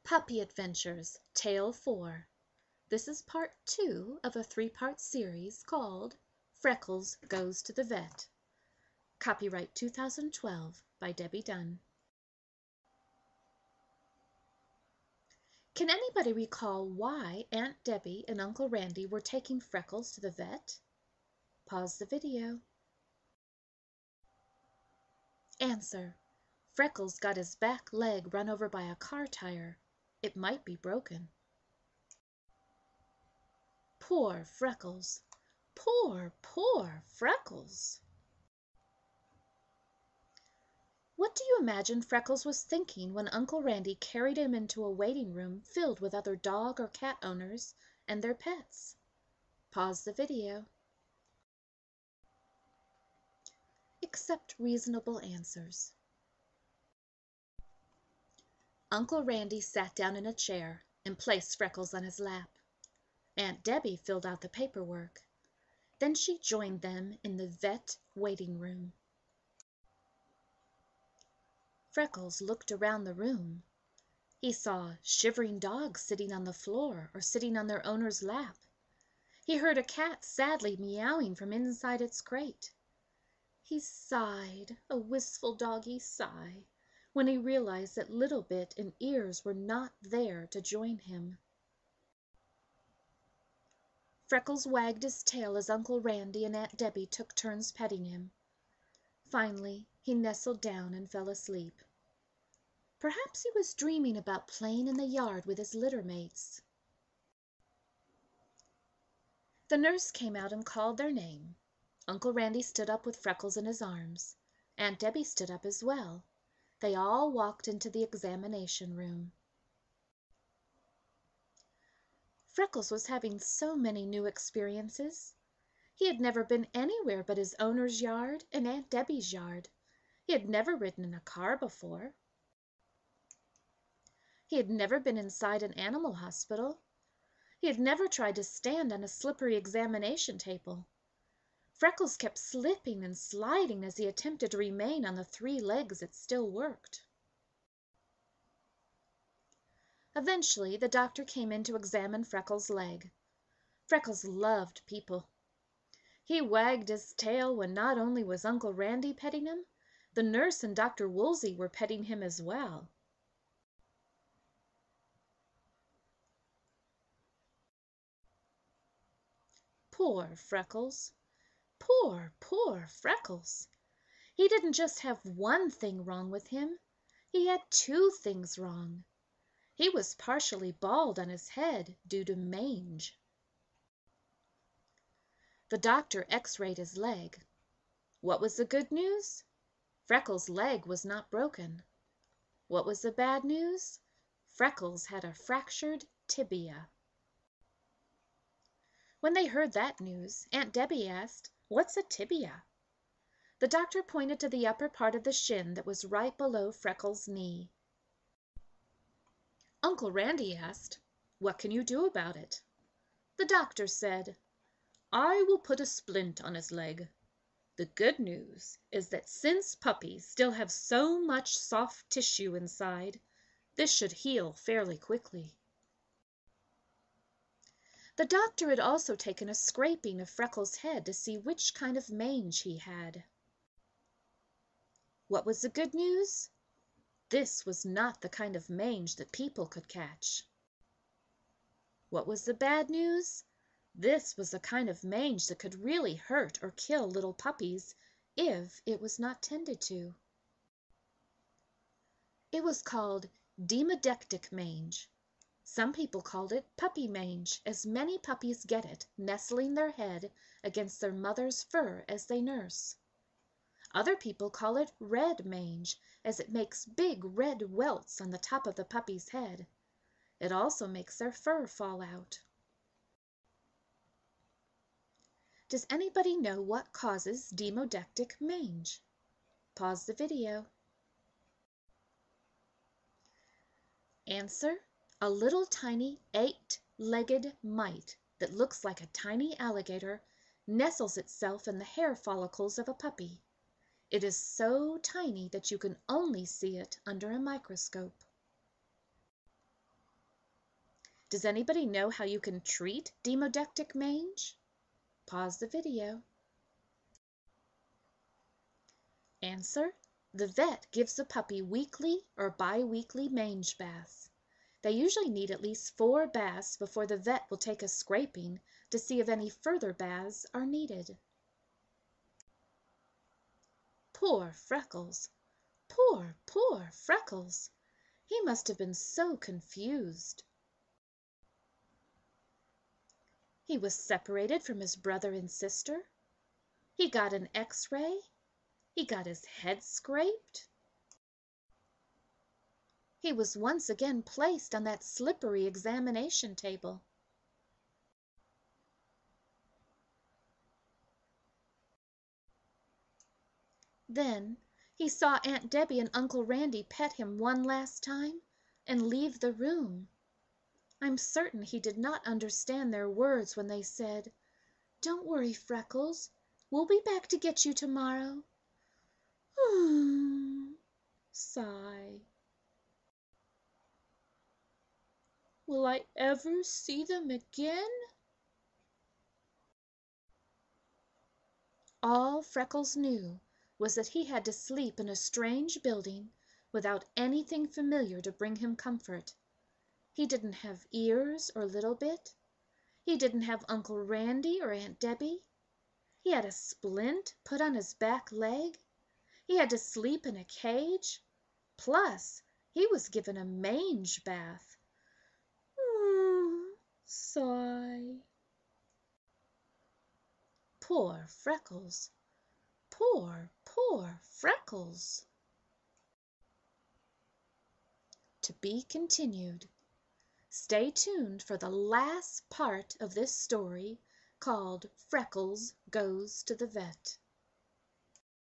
Puppy Adventures, Tale 4. This is part 2 of a 3-part series called Freckles Goes to the Vet. Copyright 2012 by Debbie Dunn. Can anybody recall why Aunt Debbie and Uncle Randy were taking Freckles to the vet? Pause the video. Answer: Freckles got his back leg run over by a car tire. It might be broken. Poor Freckles. Poor Freckles. What do you imagine Freckles was thinking when Uncle Randy carried him into a waiting room filled with other dog or cat owners and their pets? Pause the video. Accept reasonable answers. Uncle Randy sat down in a chair and placed Freckles on his lap. Aunt Debbie filled out the paperwork. Then she joined them in the vet waiting room. Freckles looked around the room. He saw shivering dogs sitting on the floor or sitting on their owner's lap. He heard a cat sadly meowing from inside its crate. He sighed, a wistful doggy sigh, when he realized that Little Bit and Ears were not there to join him. Freckles wagged his tail as Uncle Randy and Aunt Debbie took turns petting him. Finally, he nestled down and fell asleep. Perhaps he was dreaming about playing in the yard with his litter mates. The nurse came out and called their name. Uncle Randy stood up with Freckles in his arms. Aunt Debbie stood up as well. They all walked into the examination room. Freckles was having so many new experiences. He had never been anywhere but his owner's yard and Aunt Debbie's yard. He had never ridden in a car before. He had never been inside an animal hospital. He had never tried to stand on a slippery examination table. Freckles kept slipping and sliding as he attempted to remain on the 3 legs that still worked. Eventually, the doctor came in to examine Freckles' leg. Freckles loved people. He wagged his tail when not only was Uncle Randy petting him, the nurse and Dr. Woolsey were petting him as well. Poor Freckles. Poor Freckles. He didn't just have one thing wrong with him. He had 2 things wrong. He was partially bald on his head due to mange. The doctor x-rayed his leg. What was the good news? Freckles' leg was not broken. What was the bad news? Freckles had a fractured tibia. When they heard that news, Aunt Debbie asked, "What's a tibia?" The doctor pointed to the upper part of the shin that was right below Freckles' knee. Uncle Randy asked, "What can you do about it?" The doctor said, "I will put a splint on his leg. The good news is that since puppies still have so much soft tissue inside, this should heal fairly quickly." The doctor had also taken a scraping of Freckles' head to see which kind of mange he had. What was the good news? This was not the kind of mange that people could catch. What was the bad news? This was the kind of mange that could really hurt or kill little puppies if it was not tended to. It was called demodectic mange. Some people called it puppy mange, as many puppies get it, nestling their head against their mother's fur as they nurse. Other people call it red mange, as it makes big red welts on the top of the puppy's head. It also makes their fur fall out. Does anybody know what causes demodectic mange? Pause the video. Answer: a little tiny 8-legged mite that looks like a tiny alligator nestles itself in the hair follicles of a puppy. It is so tiny that you can only see it under a microscope. Does anybody know how you can treat demodectic mange? Pause the video. Answer: the vet gives the puppy weekly or bi-weekly mange baths. They usually need at least 4 baths before the vet will take a scraping to see if any further baths are needed. Poor Freckles! Poor Freckles! He must have been so confused. He was separated from his brother and sister. He got an X-ray. He got his head scraped. He was once again placed on that slippery examination table. Then he saw Aunt Debbie and Uncle Randy pet him one last time and leave the room. I'm certain he did not understand their words when they said, "Don't worry, Freckles. We'll be back to get you tomorrow." Sigh. Will I ever see them again? All Freckles knew was that he had to sleep in a strange building without anything familiar to bring him comfort. He didn't have ears or Little Bit. He didn't have Uncle Randy or Aunt Debbie. He had a splint put on his back leg. He had to sleep in a cage. Plus, he was given a mange bath. Sigh. Poor Freckles. Poor Freckles. To be continued. Stay tuned for the last part of this story called Freckles Goes to the Vet.